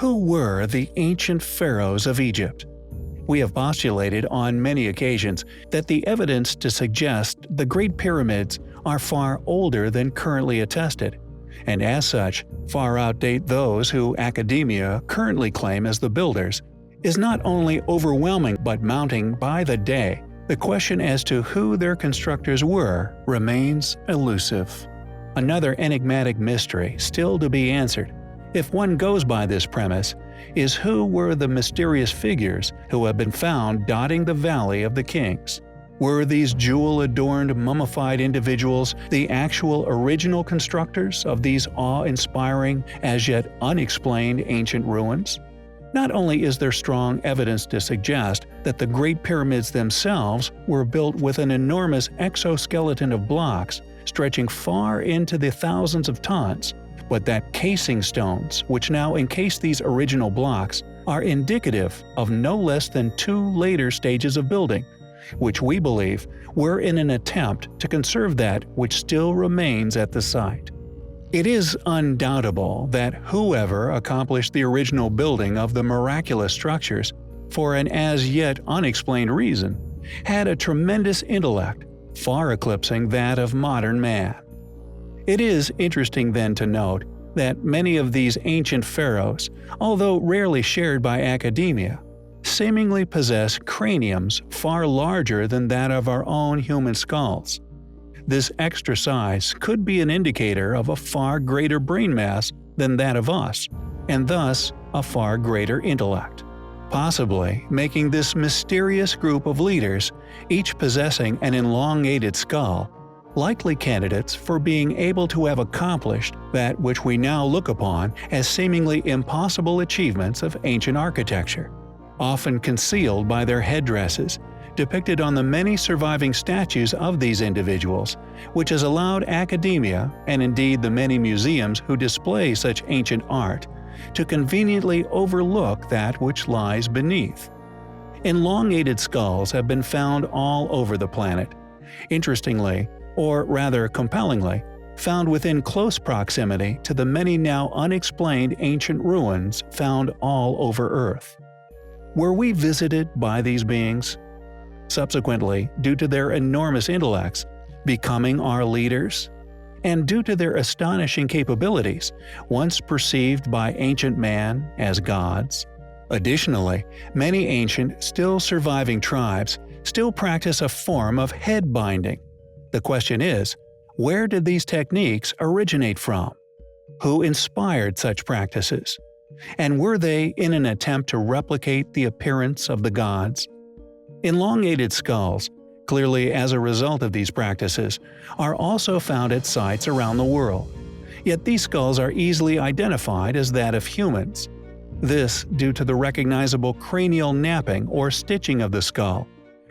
Who were the ancient pharaohs of Egypt? We have postulated on many occasions that the evidence to suggest the Great Pyramids are far older than currently attested, and as such, far outdate those who academia currently claim as the builders, is not only overwhelming but mounting by the day. The question as to who their constructors were remains elusive. Another enigmatic mystery still to be answered, if one goes by this premise, is who were the mysterious figures who have been found dotting the Valley of the Kings. Were these jewel-adorned mummified individuals the actual original constructors of these awe-inspiring, as yet unexplained ancient ruins? Not only is there strong evidence to suggest that the Great Pyramids themselves were built with an enormous exoskeleton of blocks stretching far into the thousands of tons, but that casing stones, which now encase these original blocks, are indicative of no less than 2 later stages of building, which we believe were in an attempt to conserve that which still remains at the site. It is undoubtable that whoever accomplished the original building of the miraculous structures, for an as yet unexplained reason, had a tremendous intellect, far eclipsing that of modern man. It is interesting then to note that many of these ancient pharaohs, although rarely shared by academia, seemingly possess craniums far larger than that of our own human skulls. This extra size could be an indicator of a far greater brain mass than that of us, and thus a far greater intellect, possibly making this mysterious group of leaders, each possessing an elongated skull, likely candidates for being able to have accomplished that which we now look upon as seemingly impossible achievements of ancient architecture, often concealed by their headdresses, depicted on the many surviving statues of these individuals, which has allowed academia, and indeed the many museums who display such ancient art, to conveniently overlook that which lies beneath. Elongated skulls have been found all over the planet. Interestingly, or rather compellingly, found within close proximity to the many now unexplained ancient ruins found all over Earth. Were we visited by these beings? Subsequently, due to their enormous intellects, becoming our leaders? And due to their astonishing capabilities, once perceived by ancient man as gods? Additionally, many ancient, still surviving tribes still practice a form of head binding. The question is, where did these techniques originate from? Who inspired such practices? And were they in an attempt to replicate the appearance of the gods? Elongated skulls, clearly as a result of these practices, are also found at sites around the world. Yet these skulls are easily identified as that of humans. This due to the recognizable cranial napping or stitching of the skull,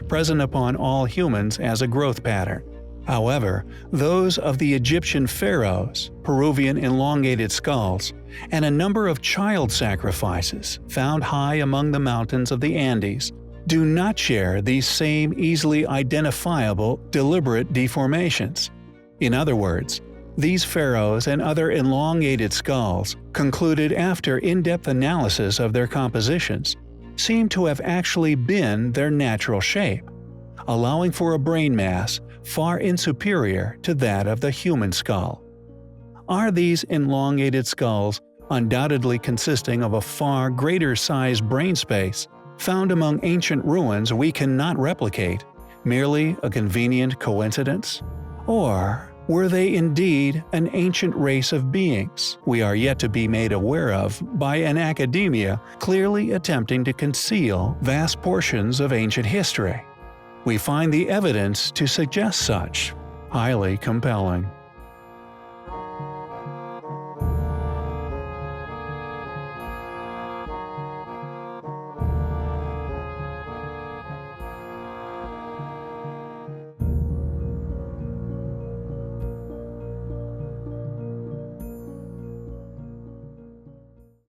present upon all humans as a growth pattern. However, those of the Egyptian pharaohs, Peruvian elongated skulls, and a number of child sacrifices found high among the mountains of the Andes do not share these same easily identifiable deliberate deformations. In other words, these pharaohs and other elongated skulls, concluded after in-depth analysis of their compositions, seem to have actually been their natural shape, allowing for a brain mass far inferior to that of the human skull. Are these elongated skulls, undoubtedly consisting of a far greater size brain space, found among ancient ruins we cannot replicate, merely a convenient coincidence? Or were they indeed an ancient race of beings we are yet to be made aware of by an academia clearly attempting to conceal vast portions of ancient history? We find the evidence to suggest such highly compelling.